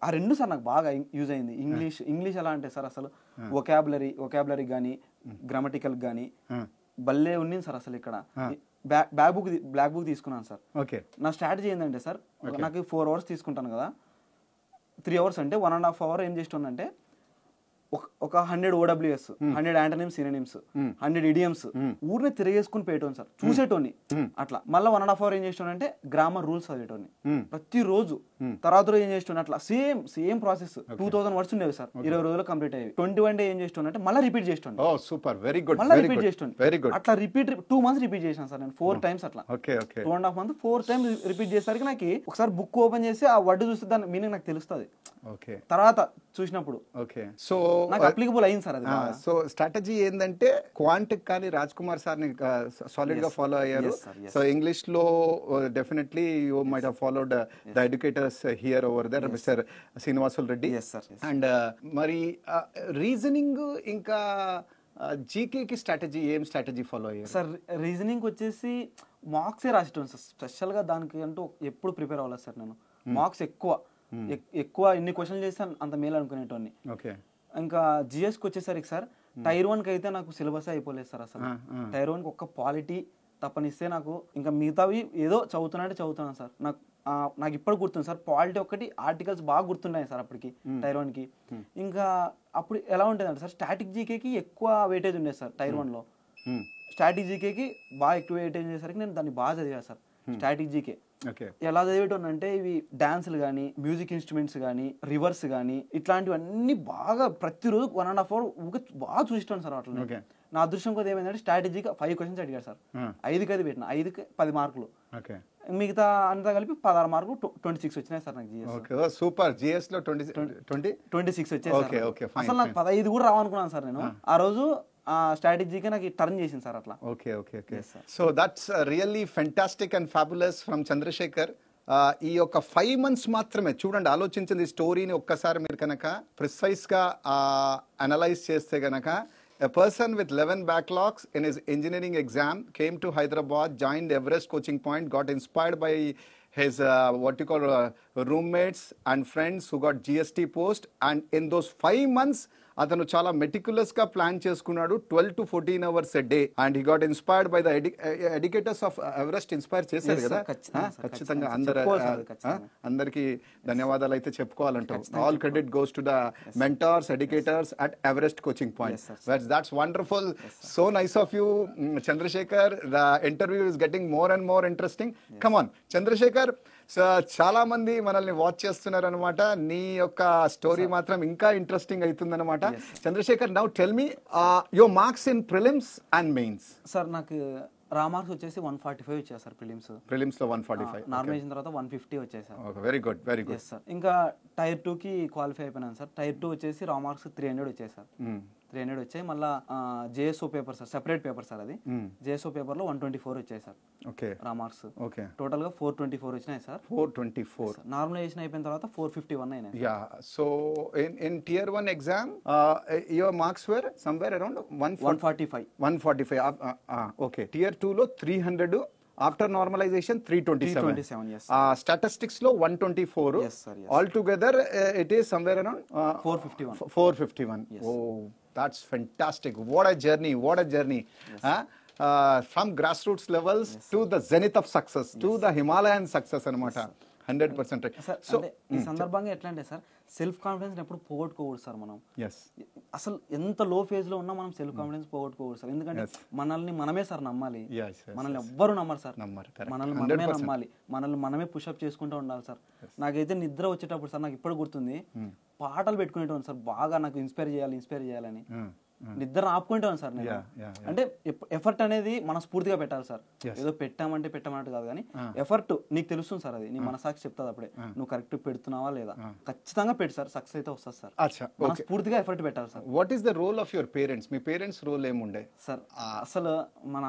S2: ఆ రెండు సార్ నాకు బాగా యూజ్ అయింది. ఇంగ్లీష్ ఎలా అంటే సార్ అసలు వొకాబులరీ కానీ గ్రామటికల్ కానీ భలే ఉన్నింది సార్. అసలు ఇక్కడ బ్లాక్ బుక్ తీసుకున్నాను సార్. నా స్ట్రాటజీ ఏంటంటే సార్, నాకు 4 hours తీసుకుంటాను కదా, 3 hours అంటే 1.5 hour ఏం చేస్తుందంటే ఒక 100 OWS, 100 యాంటోనిమ్స్, సినోనిమ్స్, 100 ఇడియమ్స్ ఊరిని తిరిగేసుకుని పోయేటోని సార్, చూసేటోని. అట్లా మళ్ళీ 1.5 hour ఏం చేస్తుండే గ్రామర్ రూల్స్ చదివేటోని ప్రతిరోజు. తర్వాత రోజు ఏం చేస్తుండే అట్లా సేమ్ ప్రాసెస్. 2000 words ఉండేవి సార్, 20 రోజులు కంప్లీట్ అయ్యేవి. 21 day ఏం చేస్తుండే మళ్ళీ రిపీట్ చేస్తుండే. మళ్ళీ రిపీట్ చేస్తుండే. అట్లా రిపీట్ 2 months రిపీట్ చేశాను సార్ నేను 4 times. అట్లా 2.5 months 4 times రిపీట్ చేసేసరికి నాకు ఒకసారి బుక్ ఓపెన్ చేసి ఆ వర్డ్ చూస్తే దాని మీనింగ్ నాకు తెలుస్తుంది తర్వాత చూసినప్పుడు.
S1: సో
S2: నాకు అప్లికబుల్ అయింది సార్ అది.
S1: సో స్ట్రాటజీ ఏంటంటే క్వాంటిక్ కానీ రాజ్ కుమార్ సార్ ని సాలిడ్ గా ఫాలో అయ్యారు. సో ఇంగ్లీష్ లో definitely you might have followed the educators here over there, mister Srinivasulu Reddy. And మరి రీజనింగ్ ఇంకా జీకేకి ఏం స్ట్రాటజీ ఫాలో అయ్యారు
S2: సార్? రీజనింగ్ వచ్చేసి మార్క్సే రాసేటాను సార్, స్పెషల్ గా దానికి అంటూ ఎప్పుడు ప్రిపేర్ అవ్వలేదు సార్ నేను. మార్క్స్ ఎక్కువ ఎన్ని క్వశ్చన్లు చేస్తే అంత మేలు అనుకునేటోని. ఇంకా జిఎస్కి వచ్చేసరికి సార్ టైర్ 1 కి అయితే నాకు సిలబస్ అయిపోలేదు సార్. అసలు టైర్ 1 కి ఒక్క పాలిటీ తప్పనిస్తే నాకు ఇంకా మిగతావి ఏదో చదువుతున్నాను సార్. నాకు ఇప్పుడు గుర్తుంది సార్, పాలిటీ ఒకటి, ఆర్టికల్స్ బాగా గుర్తున్నాయి సార్ అప్పటికి టైర్ 1 కి. ఇంకా అప్పుడు ఎలా ఉంటుంది అంటే సార్, స్టాటిక్ జీకేకి ఎక్కువ వెయిటేజ్ ఉండేది సార్ టైర్ 1 లో. స్టాటిక్ జీకేకి బాగా ఎక్కువ వెయిటేజ్ ఉండేసరికి నేను దాన్ని బాగా చదివాను సార్. స్టాటిక్ జీకే ఎలా చదివేటోన్ అంటే ఇవి డాన్సులు కానీ, మ్యూజిక్ ఇన్స్ట్రుమెంట్స్ కానీ, రివర్స్ కానీ, ఇట్లాంటివన్నీ బాగా ప్రతిరోజు 1.5 hour బాగా చూసిస్తాను సార్. అట్లా నా అదృష్టం కొద్ది ఏమైందంటే స్ట్రాటజీగా 5 questions అడిగారు సార్. 5కి అది పెట్టిన, 5కి 10 మార్కులు, మిగతా అంతా కలిపి 16 మార్కులు, 26 వచ్చినాయి సార్ నాకు జిఎస్.
S1: సూపర్. జిఎస్ లో 26
S2: వచ్చాయి. అసలు నాకు 15 కూడా రావనుకున్నాను సార్ నేను. ఆ రోజు స్ట్రాటజీగా నాకు టర్న్ చేసింది సార్ అట్లా.
S1: So that's really fantastic and fabulous from Chandrasekhar. ఈ యొక్క 5 months మాత్రమే చూడండి, ఆలోచించింది స్టోరీని ఒక్కసారి మీరు కనుక ప్రిసైజ్ గా అనలైజ్ చేస్తే గనక, a person with 11 backlogs in his engineering exam came to Hyderabad, joined Everest coaching point, got inspired by his roommates and friends who got GST post, and in those 5 months అతను చాలా meticulous గా plan చేసుకున్నాడు 12 to 14 hours a day and he got inspired by the educators of Everest inspire చేశారు
S2: Yes,
S1: కదా
S2: sir. ఖచ్చితంగా, sir.
S1: ఖచ్చితంగా
S2: ఖచ్చితంగా.
S1: అందరు
S2: చెప్పుకోవాలి, sir. ఖచ్చితంగా.
S1: అందరికి ధన్యవాదాలు అయితే చెప్పుకోవాలంటాం all credit goes to the mentors educators at Everest coaching point.
S2: Yes, sir.
S1: That's wonderful. So nice of you, Chandrasekhar. The interview is getting more and more interesting. Come on, Chandrasekhar. So చాలా మంది మనల్ని watch చేస్తున్నారు అనమాట. నీ యొక్క story మాత్రం ఇంకా interesting అవుతుంది అనమాట. Chandrasekhar, now tell me your marks in prelims and mains.
S2: Sir నాకు రా మార్క్స్ వచ్చేసి 145 వచ్చాయి సార్
S1: ప్రిలిమ్స్ లో 145,
S2: నార్మల్ తర్వాత 150 వచ్చాయి sir.
S1: Very good, very good.
S2: Yes sir. ఇంకా టైర్ 2 కి క్వాలిఫై అయిపోయినాను సార్. టైర్ 2 వచ్చేసి రా మార్క్స్ 300 వచ్చాయి సార్. 300 వచ్చాయి. మళ్ళీ JSO paper sir, separate paper sir అది. జేఎస్ఓ పేపర్ లో 124 వచ్చాయి సార్.
S1: ఓకే,
S2: రా మార్క్స్.
S1: ఓకే,
S2: టోటల్ గా 424 వచ్చినాయి సార్.
S1: 424.
S2: నార్మలైజేషన్ అయిపోయిన తర్వాత 451 అయినాయి.
S1: Yeah, so in tier 1 exam your marks were somewhere around
S2: 145.
S1: 145. Okay, tier 2 లో 300, ఆఫ్టర్ నార్మలైజేషన్ 327.
S2: yes.
S1: స్టాటిస్టిక్స్ లో 124.
S2: Yes, sir, yes.
S1: All together it is somewhere around 451. Oh, that's fantastic. What a journey, what a journey. From grassroots levels to the zenith of success, to the Himalayan success anamata. 100% right.
S2: So ఈ సందర్భంగా ఎట్లా అంటే sir, self confidence ఎప్పుడు పోగొట్టుకోకూడదు sir మనం.
S1: Yes.
S2: అసలు ఎంత లో phase లో ఉన్నా మనం సెల్ఫ్ కాన్ఫిడెన్స్ పోగొట్టుకోకూడదు సార్. ఎందుకంటే మనల్ని మనమే సార్ నమ్మాలి.
S1: Yes, yes,
S2: మనల్ని ఎవ్వరు నమ్మరు సార్.
S1: Correct.
S2: మనల్ని మనమే నమ్మాలి. మనల్ని మనమే పుషప్ చేసుకుంటూ ఉండాలి సార్. నాకైతే నిద్ర వచ్చేటప్పుడు సార్, నాకు ఇప్పుడు గుర్తుంది, పాటలు పెట్టుకునేటోను సార్, బాగా నాకు ఇన్స్పైర్ చేయాలని. నిద్ర ఆపుకుంటాను సార్ నేను. అంటే ఎఫర్ట్ అనేది మన స్ఫూర్తిగా పెట్టాలి సార్. ఏదో పెట్టామన్నట్టు కాదు, కానీ ఎఫర్ట్ నీకు తెలుస్తుంది సార్, అది నీ మనసాక్షి చెప్తాది అప్పుడే నువ్వు కరెక్ట్ పెడుతున్నావా లేదా. ఖచ్చితంగా పెట్టి సార్, సక్సెస్ అయితే వస్తుంది సార్. మన స్ఫూర్తిగా ఎఫర్ట్ పెట్టాలి sir.
S1: What is the role of your parents? మీ పేరెంట్స్ రోల్ ఏముండే
S2: సార్? అసలు మా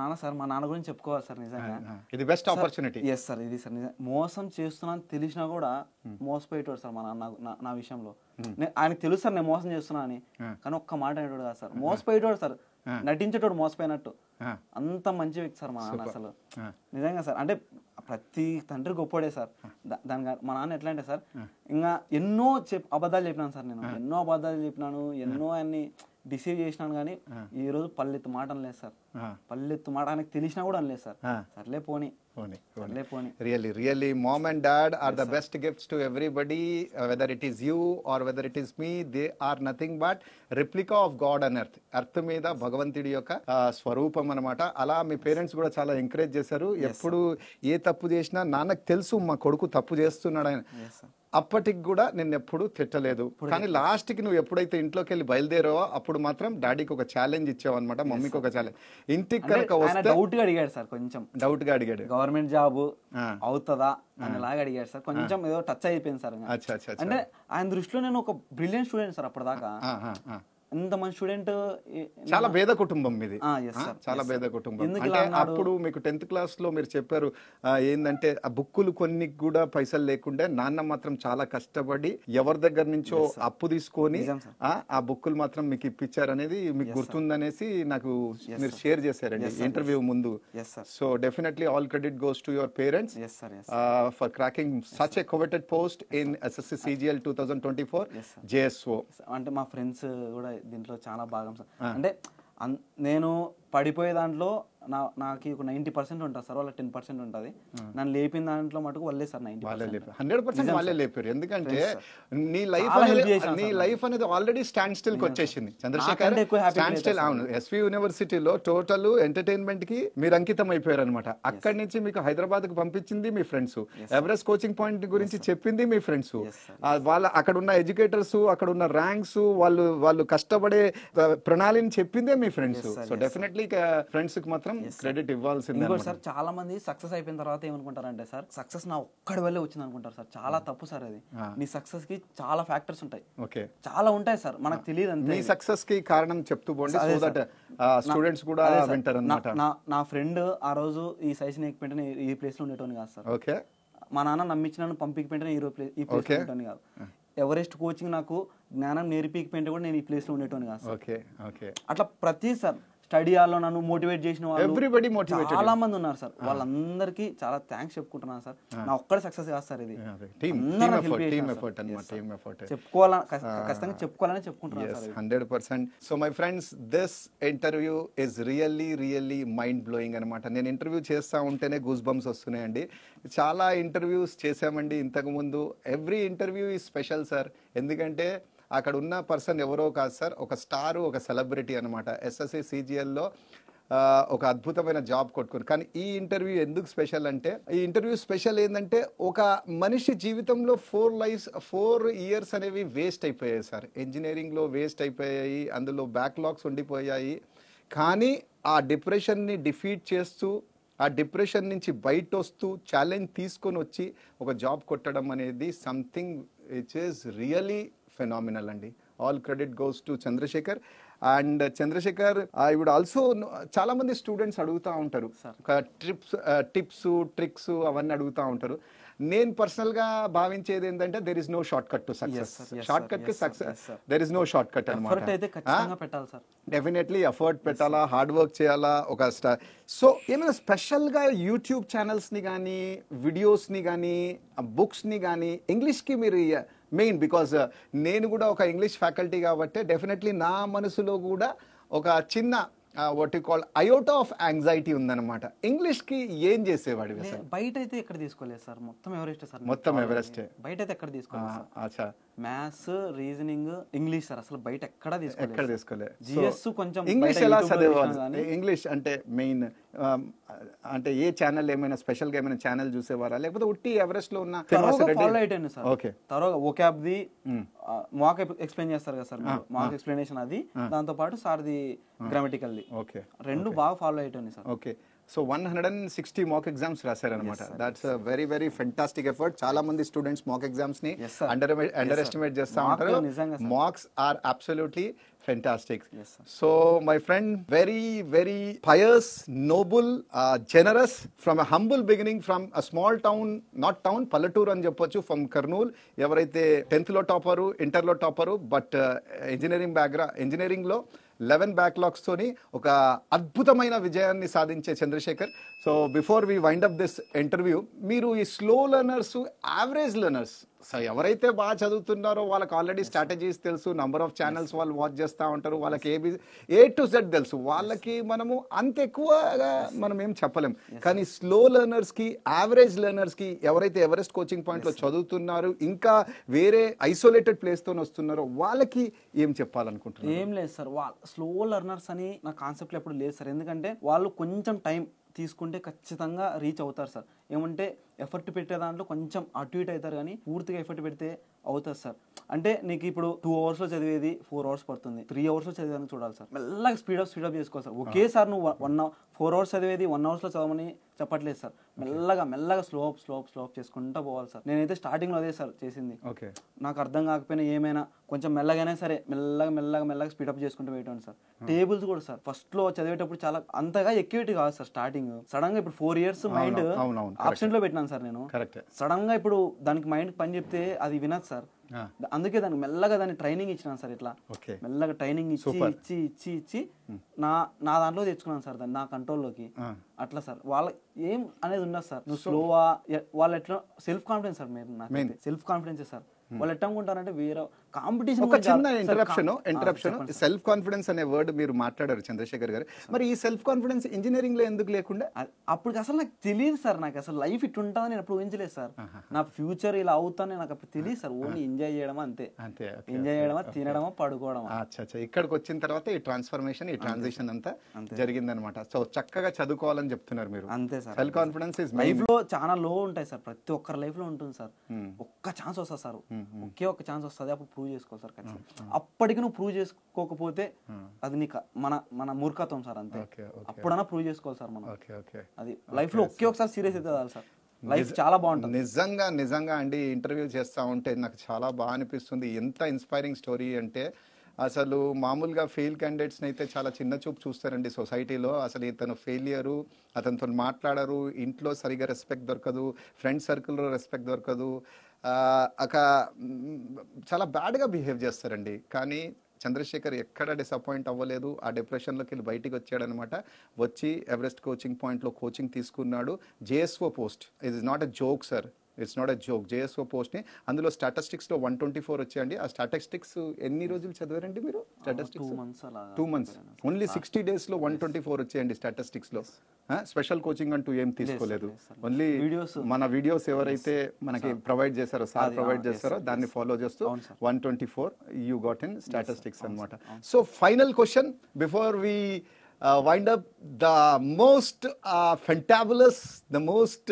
S2: నాన్న గురించి చెప్పుకోవాలి సార్. నిజంగా
S1: ఇది బెస్ట్ ఆపర్చునిటీ.
S2: ఎస్ సార్, ఇది సార్ నిజంగా. మోసం చేస్తున్నా తెలిసినా కూడా మోసపోయేటోడు సార్ మా నాన్న నా విషయంలో. ఆయనకు తెలుసు సార్ నేను మోసం చేస్తున్నా అని, కానీ ఒక్క మాట అనేటోడు కాదు సార్. మోసపోయేటోడు సార్, నటించేటోడు మోసపోయినట్టు. అంత మంచి వ్యక్తి సార్ మా నాన్న అసలు. నిజంగా సార్, అంటే ప్రతి తండ్రి గొప్పోడే సార్. దాని మా నాన్న ఎట్లా అంటే సార్, ఇంకా ఎన్నో అబద్ధాలు చెప్పినాను సార్ నేను. ఎన్నో అబద్ధాలు చెప్పినాను, ఎన్నో అన్ని డిసీవ్ చేసినాను, కానీ ఈ రోజు పల్లెత్తు మాట అనలేదు సార్. పల్లెత్తు మాట ఆయనకు తెలిసినా కూడా అనలేదు సార్. సర్లే పోనీ.
S1: Really, mom and dad are the best gifts to everybody, whether it is you or whether it is me. They are nothing but replica of God on earth. Earth మీద భగవంతుడి యొక్క స్వరూపం అనమాట. అలా మీ పేరెంట్స్ కూడా చాలా ఎంకరేజ్ చేశారు. ఎప్పుడు ఏ తప్పు చేసినా నాన్నకు తెలుసు మా కొడుకు తప్పు చేస్తున్నాడు ఆయన, అప్పటికి కూడా నిన్ను ఎప్పుడు తిట్టలేదు. కానీ లాస్ట్ కి నువ్వు ఎప్పుడైతే ఇంట్లోకి వెళ్ళి బయలుదేరావో అప్పుడు మాత్రం డాడీకి ఒక ఛాలెంజ్ ఇచ్చావు అనమాట, మమ్మీకి ఒక ఛాలెంజ్. ఇంటికి కనుక వస్తే
S2: డౌట్ గా అడిగాడు సార్, కొంచెం
S1: డౌట్ గా అడిగాడు,
S2: గవర్నమెంట్ జాబ్ అవుతుందా అనేలాగా అడిగాడు సార్. కొంచెం ఏదో టచ్ అయిపోయింది సార్. అంటే ఆయన దృష్టిలో నేను ఒక బ్రిలియంట్ స్టూడెంట్ సార్ అప్పటిదాకా. ఇంత మంచి స్టూడెంట్.
S1: చాలా పేద కుటుంబం మీది, చాలా పేద కుటుంబం. అంటే అప్పుడు మీకు 10th క్లాస్ లో మీరు చెప్పారు ఏంటంటే ఆ బుక్కులు కొన్ని కూడా పైసలు లేకుండే, నాన్న మాత్రం చాలా కష్టపడి ఎవరి దగ్గర నుంచో అప్పు తీసుకొని ఆ బుక్కులు మాత్రం మీకు ఇప్పించారు అనేది మీకు గుర్తుందనేసి నాకు మీరు షేర్ చేశారండి ఇంటర్వ్యూ ముందు. So definitely all credit goes to your parents for cracking such a coveted post in SSC CGL 2024 JSO.
S2: అంటే మా ఫ్రెండ్స్ కూడా దీంట్లో చాలా భాగం సార్. అంటే నేను పడిపోయే దాంట్లో నాకు ఒక 90% ఉంటుంది సార్, వాళ్ళ 10% ఉంటుంది. నన్ను లేపిన దాంట్లో మటుకు వాళ్ళే సార్
S1: 100% వాళ్ళే లేపారు. ఎందుకంటే నీ లైఫ్ అనేది ఆల్రెడీ స్టాండ్ స్టిల్ కి వచ్చేసింది చంద్రశేఖర్. Stand still. అవును, SV యూనివర్సిటీలో టోటల్ ఎంటర్టైన్మెంట్ కి మీరు అంకితం అయిపోయారు అనమాట. అక్కడి నుంచి మీకు హైదరాబాద్ కు పంపించింది మీ ఫ్రెండ్స్, ఎవరెస్ట్ కోచింగ్ పాయింట్ గురించి చెప్పింది మీ ఫ్రెండ్స్, వాళ్ళ అక్కడ ఉన్న ఎడ్యుకేటర్స్, అక్కడ ఉన్న ర్యాంక్స్, వాళ్ళు కష్టపడే ప్రణాళిని చెప్పిందే మీ ఫ్రెండ్స్. సో డెఫినెట్లీ ఫ్రెండ్స్ కి మాత్రం క్రెడిట్ ఇవ్వాల్సింది
S2: సార్. చాలా మంది సక్సెస్ అయిపోయిన తర్వాత ఏమనుకుంటారంటే సార్, సక్సెస్ నా ఒక్కడి వల్లే వచ్చింది అనుకుంటారు సార్. చాలా తప్పు సార్ అది. నీ సక్సెస్ కి చాలా ఫ్యాక్టర్స్ ఉంటాయి, చాలా ఉంటాయి సార్, మనకు తెలియదు అంతే.
S1: మీ సక్సెస్ కి కారణం చెప్తూ పోండి, సో దట్ స్టూడెంట్స్ కూడా వింటారు అన్నమాట.
S2: నా ఫ్రెండ్ ఆ రోజు ఈ సైజ్ నేర్పిపోయింటే ఈ ప్లేస్ లో ఉండేటోని కాదు సార్.
S1: ఓకే,
S2: మా నాన్న నమ్మించిన పంపించకపోయింటే ఈ ప్లేస్ లో ఉండేటోని కాదు. ఎవరెస్ట్ కోచింగ్ నాకు జ్ఞానం నేర్పికపోయింటే కూడా నేను ఈ ప్లేస్ లో ఉండేటోని కాదు సార్. అట్లా ప్రతి సార్ స్టడీ హాల్లో నన్ను మోటివేట్ చేసిన వాళ్ళు
S1: ఎవ్రీబడి మోటివేటెడ్.
S2: చాలా మంది ఉన్నారు సార్. వాళ్ళందరికీ చాలా థ్యాంక్స్ చెప్పుకుంటున్నాను సార్. నా ఒక్కడే సక్సెస్ కాదు సార్ ఇది.
S1: టీమ్
S2: అందరూ help
S1: ఎఫర్ట్, టీమ్
S2: చేశారు
S1: ఎఫర్ట్
S2: సార్.
S1: అన్నమాట,
S2: Yes, sir.
S1: Team effort.
S2: ఖచ్చితంగా చెప్పుకోవాలని చెప్పుకుంటున్నాను
S1: Yes,
S2: సార్ ఇది.
S1: 100%. So my friends, this interview is really mind blowing అనమాట. నేను ఇంటర్వ్యూ చేస్తా ఉంటేనే గూస్ బంప్స్ వస్తున్నాయండి. చాలా ఇంటర్వ్యూస్ చేశామండి ఇంతకు ముందు. Every interview is special sir. ఎందుకంటే అక్కడ ఉన్న పర్సన్ ఎవరో కాదు సార్, ఒక స్టార్, ఒక సెలబ్రిటీ అనమాట. ఎస్ఎస్సి సిజిఎల్లో ఒక అద్భుతమైన జాబ్ కొట్టుకుని. కానీ ఈ ఇంటర్వ్యూ ఎందుకు స్పెషల్ అంటే, ఈ ఇంటర్వ్యూ స్పెషల్ ఏంటంటే ఒక మనిషి జీవితంలో 4 ఇయర్స్ అనేవి వేస్ట్ అయిపోయాయి సార్. ఇంజనీరింగ్లో వేస్ట్ అయిపోయాయి, అందులో బ్యాక్లాగ్స్ ఉండిపోయాయి. కానీ ఆ డిప్రెషన్ని డిఫీట్ చేస్తూ, ఆ డిప్రెషన్ నుంచి బయట వస్తూ, ఛాలెంజ్ తీసుకొని వచ్చి ఒక జాబ్ కొట్టడం అనేది something which is really phenomenal అండి. All credit goes to Chandrashekar. And Chandrashekar, I would also, చాలా మంది స్టూడెంట్స్ అడుగుతూ ఉంటారు ఒక టిప్స్ ట్రిక్స్ అవన్నీ అడుగుతూ ఉంటారు. నేను పర్సనల్ గా భావించేది ఏంటంటే there is no short cut to success. Short cut కి success, there is no short cut అనమాట. డెఫినెట్లీ ఎఫర్ట్ పెట్టాలా, హార్డ్ వర్క్ చేయాలా. ఒక సో ఏమైనా స్పెషల్ గా యూట్యూబ్ ఛానల్స్ ని కానీ, వీడియోస్ ని కానీ, బుక్స్ ని కానీ ఇంగ్లీష్ కి మీరు మెయిన్, బికాజ్ నేను కూడా ఒక ఇంగ్లీష్ ఫ్యాకల్టీ కాబట్టి డెఫినెట్లీ నా మనసులో కూడా ఒక చిన్న what you call iota of anxiety ఉందన్నమాట. ఇంగ్లీష్ కి ఏం చేసేవాడు సార్?
S2: బయట అయితే ఎక్కడ తీసుకోలేదు సార్, మొత్తం ఎవరెస్ట్ సార్.
S1: మొత్తం ఎవరెస్ట్.
S2: బయట అయితే ఎక్కడ తీసుకోలేదు.
S1: అచ్చా,
S2: మ్యాథ్స్, రీజనింగ్, ఇంగ్లీష్ సార్ అసలు బయట ఎక్కడ
S1: తీసుకోలేదు.
S2: జిఎస్ కొంచెం.
S1: ఇంగ్లీష్ ఎలా చదివేవారు? ఇంగ్లీష్ అంటే మెయిన్ అంటే ఏ ఛానల్, ఏమైనా స్పెషల్ గా ఏమైనా ఛానల్ చూసేవారా, లేకపోతే ఉట్టి ఎవరెస్ట్ లో ఉన్న
S2: ఫాలో అయిపోయింది సార్. ఓకే, తర్వాత వొకాబ్ ది మాక్ ఎక్స్ప్లెయిన్ చేస్తారు కదా సార్, మాక్ ఎక్స్ప్లెనేషన్ అది, దాంతో పాటు సార్ది గ్రామటికల్ ది,
S1: ఓకే,
S2: రెండు బాగా ఫాలో అయిపోయింది sir.
S1: Okay. So 160 mock exams రాశారనమాట. That's very very fantastic effort. చాలా మంది స్టూడెంట్స్ మాక్ ఎగ్జామ్స్ ని అండర్ ఎస్టిమేట్ చేస్తా ఉంటారు. Marks are absolutely fantastic. Yes, sir. So my friend, very pious, noble, generous, from a humble beginning, from a small town, not town, Pallatur అని చెప్పొచ్చు, from Kurnool. ఎవరైతే 10th లో topper, inter లో topper, but engineering లో 11 backlogs తోని ఒక అద్భుతమైన విజయాన్ని సాధించే Chandrasekhar. So before we wind up this interview, మీరు ఈ slow learners, average learners, so ఎవరైతే బాగా చదువుతున్నారో వాళ్ళకి ఆల్రెడీ స్ట్రాటజీస్ తెలుసు, నంబర్ ఆఫ్ ఛానల్స్ వాళ్ళు వాచ్ చేస్తూ ఉంటారు, వాళ్ళకి ఏ టు జెడ్ తెలుసు, వాళ్ళకి మనము అంత ఎక్కువగా మనం ఏం చెప్పలేం. కానీ స్లో లెర్నర్స్ కి, యావరేజ్ లెర్నర్స్ కి, ఎవరైతే ఎవరెస్ట్ కోచింగ్ పాయింట్ లో చదువుతున్నారు, ఇంకా వేరే ఐసోలేటెడ్ ప్లేస్ తో వస్తున్నారో వాళ్ళకి ఏం చెప్పాలనుకుంటున్నారు?
S2: ఏం లేదు సార్, స్లో లెర్నర్స్ అని నా కాన్సెప్ట్ ఎప్పుడు లేదు సార్. ఎందుకంటే వాళ్ళు కొంచెం టైం తీసుకుంటే ఖచ్చితంగా రీచ్ అవుతారు సార్. ఏమంటే ఎఫర్ట్ పెట్టే దాంట్లో కొంచెం అటు ఇటు అవుతారు, కానీ పూర్తిగా ఎఫర్ట్ పెడితే అవుతుంది సార్. అంటే నీకు ఇప్పుడు 2 అవర్స్లో చదివేది 4 అవర్స్ పడుతుంది, 3 అవర్స్లో చదివేదానికి చూడాలి సార్. మెల్లగా స్పీడప్ చేసుకోవాలి సార్. ఒకేసారి నువ్వు 4 అవర్స్ చదివేది 1 అవర్స్లో చదవమని చెప్పట్లేదు సార్. మెల్లగా స్లోప్ చేసుకుంటూ పోవాలి సార్. నేనైతే స్టార్టింగ్లో అదే సార్ చేసింది.
S1: ఓకే, నాకు
S2: అర్థం కాకపోయినా ఏమైనా కొంచెం మెల్లగానే సరే మెల్లగా స్పీడప్ చేసుకుంటూ పోయేటాను సార్. టేబుల్స్ కూడా సార్ ఫస్ట్ లో చదివేటప్పుడు చాలా అంతగా ఎక్యువేట్ కాదు సార్. స్టార్టింగ్ సడన్ గా ఇప్పుడు 4 ఇయర్స్ మైండ్ ఆప్షన్ లో పెట్టినాను సార్ నేను. సడన్ గా ఇప్పుడు దానికి మైండ్ పని చెప్తే అది వినదు సార్. అందుకే దానికి మెల్లగా దాన్ని ట్రైనింగ్ ఇచ్చినాను సార్. ఇట్లా మెల్లగా ట్రైనింగ్ ఇచ్చి నా దాంట్లో తెచ్చుకున్నాను సార్, దాన్ని నా కంట్రోల్లోకి. అట్లా సార్ వాళ్ళ ఏం అనేది ఉండదు సార్. నువ్వు స్లోవా, వాళ్ళు ఎట్లా సెల్ఫ్ కాన్ఫిడెన్స్ సార్. మీరు సెల్ఫ్ కాన్ఫిడెన్స్ సార్. వాళ్ళు ఎట్లా అనుకుంటారంటే వేరే కాంపిటీషన్.
S1: ఒక చిన్న ఇంటరప్షన్, సెల్ఫ్ కాన్ఫిడెన్స్ అనే వర్డ్ మీరు మాట్లాడారు చంద్రశేఖర్ గారు. మరి ఈ సెల్ఫ్ కాన్ఫిడెన్స్ ఇంజనీరింగ్ లో ఎందుకు లేకుండా?
S2: అప్పుడు అసలు నాకు తెలియదు సార్. నాకు అసలు లైఫ్ ఇటు ఉంటుందని నేను అప్పుడు ఊహించలేదు సార్. నా ఫ్యూచర్ ఇలా అవుతానని నాకు అప్పుడు తెలియదు సార్. ఓన్లీ ఎంజాయ్ చేయడం అంతే. ఎంజాయ్ చేయడమా, తినడమా, పడుకోవడమా.
S1: అచ్చా, ఇక్కడికి వచ్చిన తర్వాత ఈ ట్రాన్స్ఫర్మేషన్, ఈ ట్రాన్సిషన్ అంతా జరిగిందనమాట. సో చక్కగా చదువుకోవాలని చెప్తున్నారు మీరు.
S2: అంతే సార్.
S1: సెల్ఫ్ కాన్ఫిడెన్స్
S2: లైఫ్ లో చాలా లో ఉంటాయి సార్, ప్రతి ఒక్కరి లైఫ్ లో ఉంటుంది సార్. ఒక్క ఛాన్స్ వస్తుంది సార్, ఒకే ఒక్క ఛాన్స్ వస్తుంది, అప్పుడు ప్రూవ్ చేసుకోవాలి సార్. అప్పటికి నువ్వు ప్రూవ్ చేసుకోకపోతే అది నీకు మన మూర్ఖత్వం సార్. అంతే. అప్పుడన్నా ప్రూవ్ చేసుకోవాలి సార్ మనం. అది లైఫ్ లో ఒకే ఒకసారి సీరియస్ అయితే సార్. లైఫ్ చాలా బాగుంటుంది.
S1: నిజంగా అండి, ఇంటర్వ్యూ చేస్తా ఉంటే నాకు చాలా బాగా అనిపిస్తుంది. ఎంత ఇన్స్పైరింగ్ స్టోరీ అంటే, అసలు మామూలుగా ఫెయిల్ క్యాండిడేట్స్ని అయితే చాలా చిన్న చూపు చూస్తారండి సొసైటీలో. అసలు ఇతను ఫెయిలియరు, అతనితో మాట్లాడరు, ఇంట్లో సరిగా రెస్పెక్ట్ దొరకదు, ఫ్రెండ్ సర్కిల్లో రెస్పెక్ట్ దొరకదు, చాలా బ్యాడ్గా బిహేవ్ చేస్తారండి. కానీ చంద్రశేఖర్ ఎక్కడ డిసప్పాయింట్ అవ్వలేదు. ఆ డిప్రెషన్లోకి వెళ్ళి బయటికి వచ్చాడనమాట. వచ్చి ఎవరెస్ట్ కోచింగ్ పాయింట్లో కోచింగ్ తీసుకున్నాడు. JSO post it is not a joke sir, it's not a joke. JSO పోస్ట్ని అందులో స్టాటిస్టిక్స్లో 124 వచ్చాయండి. ఆ స్టాటిస్టిక్స్ ఎన్ని రోజులు చదివారండి మీరు? స్టాటిస్టిక్స్ 2 months, ఓన్లీ 60 daysలో 124 వచ్చాయండి స్టాటిస్టిక్స్లో. స్పెషల్ కోచింగ్ అంటూ ఏం తీసుకోలేదు. ఓన్లీ మన వీడియోస్ ఎవరైతే మనకి ప్రొవైడ్ చేశారో, సార్ ప్రొవైడ్ చేస్తారో దాన్ని ఫాలో చేస్తూ 124 యూ గాట్ ఇన్ స్టాటిస్టిక్స్ అనమాట. So final question before we wind up, the most fantabulous, the most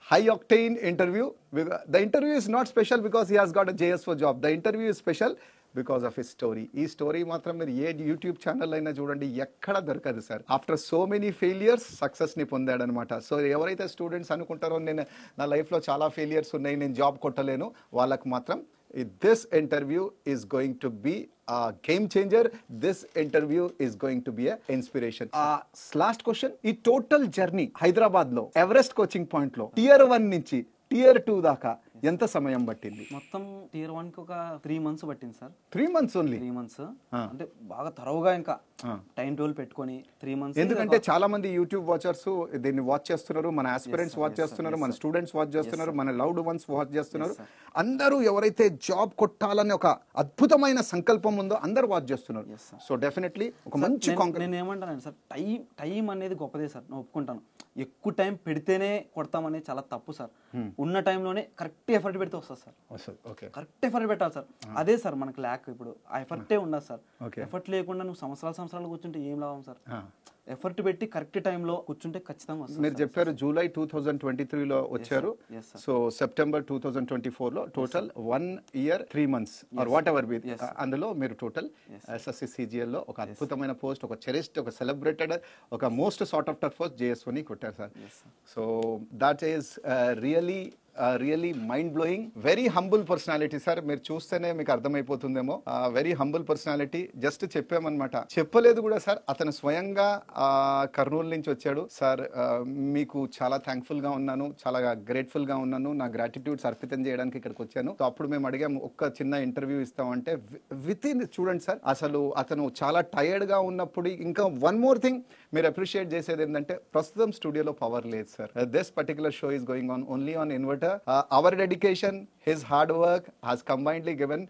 S1: high octane interview. The interview is not special because he has got a JSO job. The interview is special because of his story. ఈ story మాత్రం మీరు ఏ YouTube channel అయినా చూడండి, ఎక్కడ దొరకదు sir. After so many failures సక్సెస్ని పొందాడనమాట. So ఎవరైతే students అనుకుంటారో నేను నా లైఫ్లో చాలా ఫెయిలియర్స్ ఉన్నాయి, నేను జాబ్ కొట్టలేను, వాళ్ళకు మాత్రం this interview is going to be a game changer. This interview is going to be a inspiration. Last question, ఈ టోటల్ జర్నీ హైదరాబాద్ లో ఎవరెస్ట్ కోచింగ్ పాయింట్ లో Tier 1 నుంచి Tier 2 దాకా ఎంత సమయం పట్టింది?
S2: మొత్తం Tier 1 కి ఒక 3 months పట్టింది సార్.
S1: 3 months only?
S2: 3 months అంటే బాగా తరవుగా ఇంకా టైం టేబుల్ పెట్టుకొని 3 months.
S1: ఎందుకంటే చాలా మంది యూట్యూబ్ వాచర్స్ దీన్ని వాచ్ చేస్తున్నారు, మన ఆస్పిరెంట్స్ వాచ్ చేస్తున్నారు, మన స్టూడెంట్స్ వాచ్ చేస్తున్నారు, మన లవ్డ్ వన్స్ వాచ్ చేస్తున్నారు. అందరూ ఎవరైతే జాబ్ కొట్టాలని ఒక అద్భుతమైన సంకల్పం ఉందో అందరూ వాచ్ చేస్తున్నారు. సో డెఫినెట్లీ ఒక మంచి
S2: నేను ఏమంటాను సార్, టైం అనేది గొప్పదే సార్, నేను ఒప్పుకుంటాను. ఎక్కువ టైం పెడితేనే కొడతామనేది చాలా తప్పు సార్. ఉన్న టైంలోనే కరెక్ట్ ఎఫర్ట్ పెడితే వస్తుంది సార్. కరెక్ట్ ఎఫర్ట్ పెట్టాలి సార్. అదే సార్ మనకు ల్యాక్. ఇప్పుడు ఆ ఎఫర్టే ఉండదు సార్. ఎఫర్ట్ లేకుండా నువ్వు సంవత్సరాలు కూర్చుంటే ఏం లాభం సార్? ఎఫర్ట్ పెట్టి కరెక్ట్ టైంలో కూర్చుంటే ఖచ్చితంగా వస్తుంది.
S1: మీరు చెప్పారు జూలై 2023లో వచ్చారు. సో సెప్టెంబర్ 2024లో total 1 year 3 months or whatever be, అందులో మీరు టోటల్ SSC CGL లో ఒక అద్భుతమైన పోస్ట్, ఒక చెరిస్డ్, ఒక సెలబ్రేటెడ్, ఒక మోస్ట్ సార్ట్ ఆఫ్టర్ పోస్ట్ JSOని కొట్టారు sir. So that is really mind blowing. Very humble personality sir. మీరు చూస్తేనే మీకు అర్థమైపోతుందేమో. Very humble personality. జస్ట్ చెప్పామన్నమాట, చెప్పలేదు కూడా సార్. అతను స్వయంగా కర్నూలు నుంచి వచ్చాడు. సార్ మీకు చాలా థ్యాంక్ఫుల్ గా ఉన్నాను, చాలా గ్రేట్ఫుల్ గా ఉన్నాను, నా గ్రాటిట్యూడ్స్ అర్పితం చేయడానికి ఇక్కడికి వచ్చాను. సో అప్పుడు మేము అడిగాము ఒక్క చిన్న ఇంటర్వ్యూ ఇస్తామంటే విత్ ఇన్ చూడండి సార్, అసలు అతను చాలా టైర్డ్ గా ఉన్నప్పుడు. ఇంకా వన్ మోర్ థింగ్ మీరు అప్రిషియేట్ చేసేది ఏంటంటే ప్రస్తుతం స్టూడియోలో పవర్ లేదు sir. This particular show is going on only on inverter. Our dedication, his hard work has combinedly given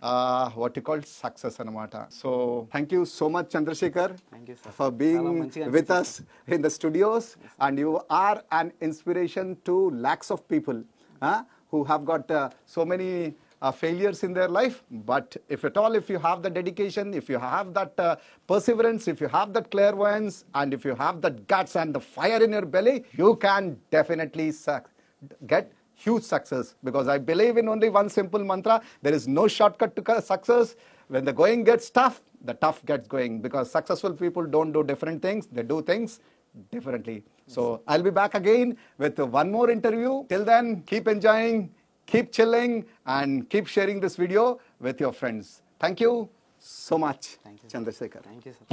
S1: what you call success anamata. So thank you so much Chandrasekhar,
S2: thank you, sir,
S1: for being with us in the studios. And you are an inspiration to lakhs of people who have got so many failures in their life. But if you have the dedication, if you have that perseverance, if you have that clairvoyance, and if you have that guts and the fire in your belly, you can definitely get huge success. Because I believe in only one simple mantra: there is no shortcut to success. When the going gets tough, the tough gets going. Because successful people don't do different things, they do things differently. So I'll be back again with one more interview. Till then, keep enjoying, keep chilling, and keep sharing this video with your friends. Thank you so much.
S2: Thank you,
S1: Chandrasekhar.
S2: Thank you, sir.